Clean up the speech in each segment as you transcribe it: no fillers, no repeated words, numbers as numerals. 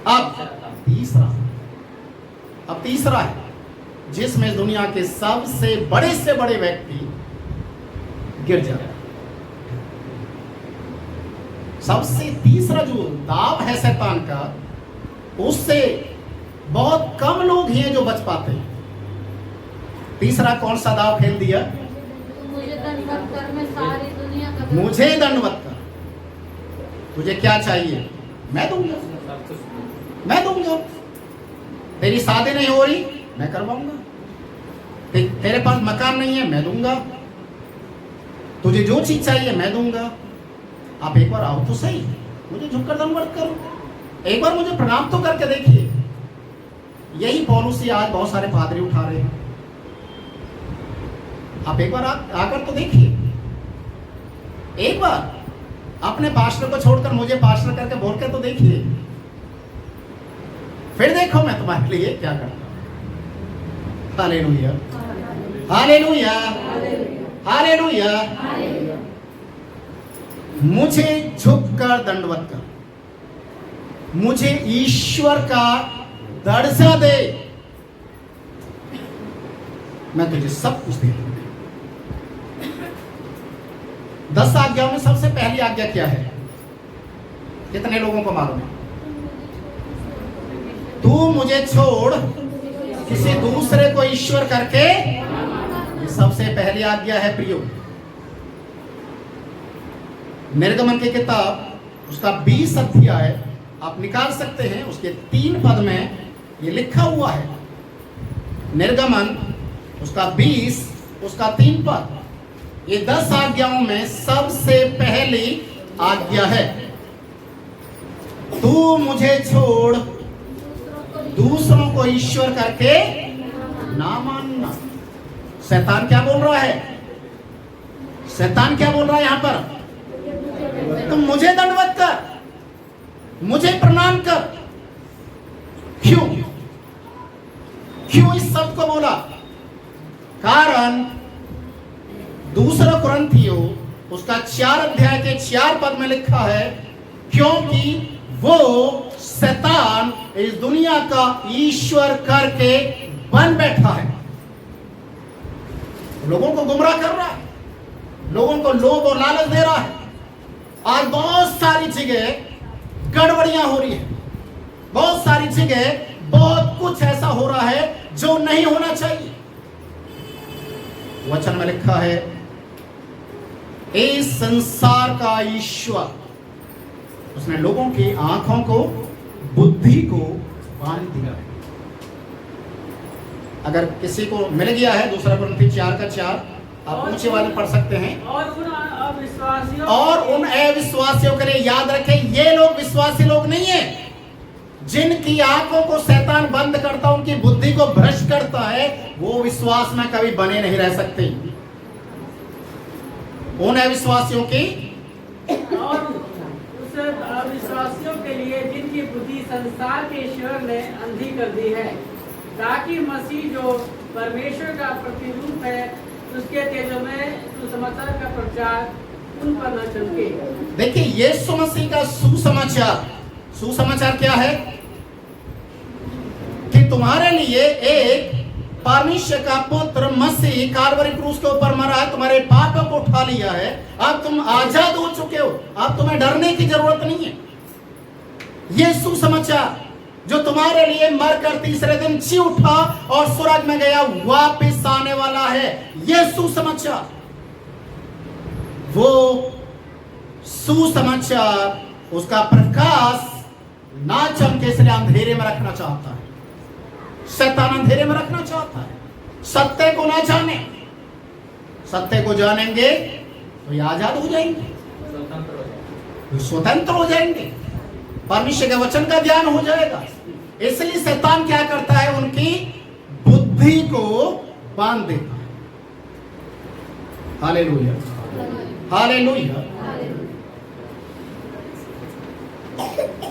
अब तीसरा है जिसमें दुनिया के सबसे बड़े व्यक्ति गिर जाते हैं। सबसे तीसरा जो दाव है शैतान का, उससे बहुत कम लोग ही हैं जो बच पाते हैं। तीसरा कौन सा दाव खेल दिया? मुझे दंडवत कर, मैं सारी दुनिया का मुझे दंडवत कर। तुझे क्या चाहिए? मैं दूंगा। तेरी शादी नहीं हो रही, मैं करवाऊंगा। तेरे पास मकान नहीं है, मैं दूंगा। तुझे जो चीज चाहिए मैं दूंगा। आप एक बार आओ तो सही, मुझे झुककर दंडवत करो, एक बार मुझे प्रणाम तो करके देखिए। यही पॉलिसी आज बहुत सारे पादरी उठा रहे हैं। आप एक बार आकर तो देखिए, एक बार अपने पास्टर को छोड़कर मुझे पास्टर करके बोल के तो देखिए, फिर देखो मैं तुम्हारे लिए क्या करता हूं। Hallelujah, hallelujah, hallelujah. मुझे झुककर दंडवत कर, मुझे ईश्वर का दर्जा दे, मैं तुझे सब कुछ दे दूंगा। 10 आज्ञाओं में सबसे पहली आज्ञा क्या है? कितने लोगों को मालूम है? तू मुझे छोड़ किसी दूसरे को ईश्वर करके, ये सबसे पहली आज्ञा है प्रियो। निर्गमन की किताब उसका 20 अध्याय आप निकाल सकते हैं, उसके 3 पद में ये लिखा हुआ है। निर्गमन उसका 20 उसका 3 पद, ये 10 आज्ञाओं में सबसे पहली आज्ञा है, तू मुझे छोड़ दूसरों को ईश्वर करके ना मानना। शैतान क्या बोल रहा है? शैतान क्या बोल रहा है यहां पर? तुम मुझे दंडवत कर, मुझे प्रणाम कर। क्यों इस शब्द को बोला? कारण दूसरा कुरिन्थियों उसका 4 अध्याय के 4 पद में लिखा है, क्योंकि वो शैतान इस दुनिया का ईश्वर करके बन बैठा है। लोगों को गुमराह कर रहा है, लोगों को लोभ और लालच दे रहा है। आज बहुत सारी जगह गड़बड़ियां हो रही है, बहुत सारी जगह बहुत कुछ ऐसा हो रहा है जो नहीं होना चाहिए। वचन में लिखा है, इस संसार का ईश्वर उसने लोगों की आंखों को, बुद्धि को बांध दिया है। अगर किसी को मिल गया है 2 कुरिन्थी 4 का 4, आप ऊंचे वाले पढ़ सकते हैं। और उन अविश्वासियों के लिए याद रखें, ये लोग विश्वासी लोग नहीं है, जिनकी आंखों को शैतान बंद करता, उनकी बुद्धि को भ्रष्ट करता है, वो विश्वास में कभी बने नहीं रह सकते। उन अविश्वासियों की और उस अविश्वासियों के लिए जिनकी बुद्धि संसार के ईश्वर ने अंधी कर दी है, ताकि मसीह जो परमेश्वर का प्रतिरूप है उसके तेजों में सुसमाचार का प्रचार उन पर न चमके। देखिए, यीशु मसीह का सुसमाचार क्या है? कि तुम्हारे लिए एक परमेश्वर का पुत्र मसीह कालवरी क्रूस के ऊपर मरा है, तुम्हारे पापों को उठा लिया है, अब तुम आजाद हो चुके हो, अब तुम्हें डरने की जरूरत नहीं है। ये सुसमाचार जो तुम्हारे लिए मरकर तीसरे दिन जी उठा और स्वर्ग में गया, वापस आने वाला है। ये सुसमाचार, वो सुसमाचार, उसका प्रकाश ना चमके इसलिए अंधेरे में रखना चाहता है। शैतान अंधेरे में रखना चाहता है, सत्य को ना जाने। सत्य को जानेंगे तो ये आजाद हो जाएंगे, स्वतंत्र हो जाएंगे, परमेश्वर के वचन का ज्ञान हो जाएगा। इसलिए शैतान क्या करता है? उनकी बुद्धि को बांध देता है। Hallelujah, hallelujah.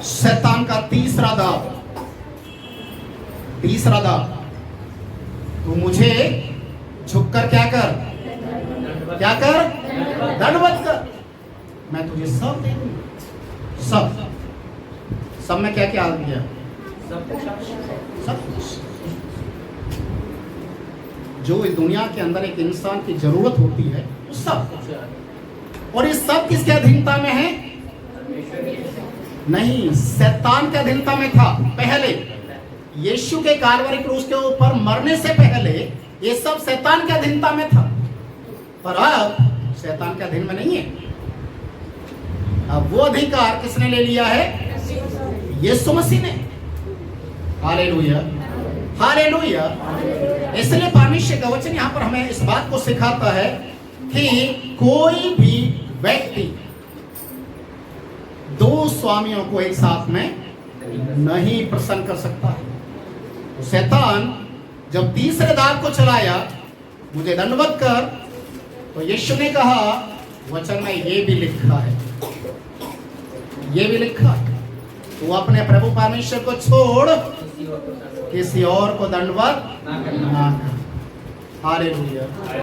शैतान का तीसरा दाव, तू मुझे झुककर क्या कर? दंडवत कर, मैं तुझे सब दे दूंगा। सब में क्या क्या आ गया? सब कुछ जो इस दुनिया के अंदर एक इंसान की जरूरत होती है वो सब कुछ। और ये सब किसके अधीनता में है? नहीं, शैतान के अधीनता में था पहले। यीशु के कालवरी क्रूस के ऊपर मरने से पहले ये सब शैतान के अधीनता में था, पर अब शैतान के अधीन में नहीं है। अब वो अधिकार किसने ले लिया है? यीशु मसीह ने। Hallelujah, hallelujah. इसलिए परमेश्वर का वचन यहाँ पर हमें इस बात को सिखाता है कि कोई भी व्यक्ति दो स्वामियों को एक साथ में नहीं प्रसन्न कर सकता है। तो शैतान जब तीसरे दाग को चलाया, मुझे दंडवत कर, तो यीशु ने कहा वचन में ये भी लिखा है, ये भी लिखा है, तू अपने प्रभु परमेश्वर को छोड़ किसी और को दंडवत ना कर। हालेलुया।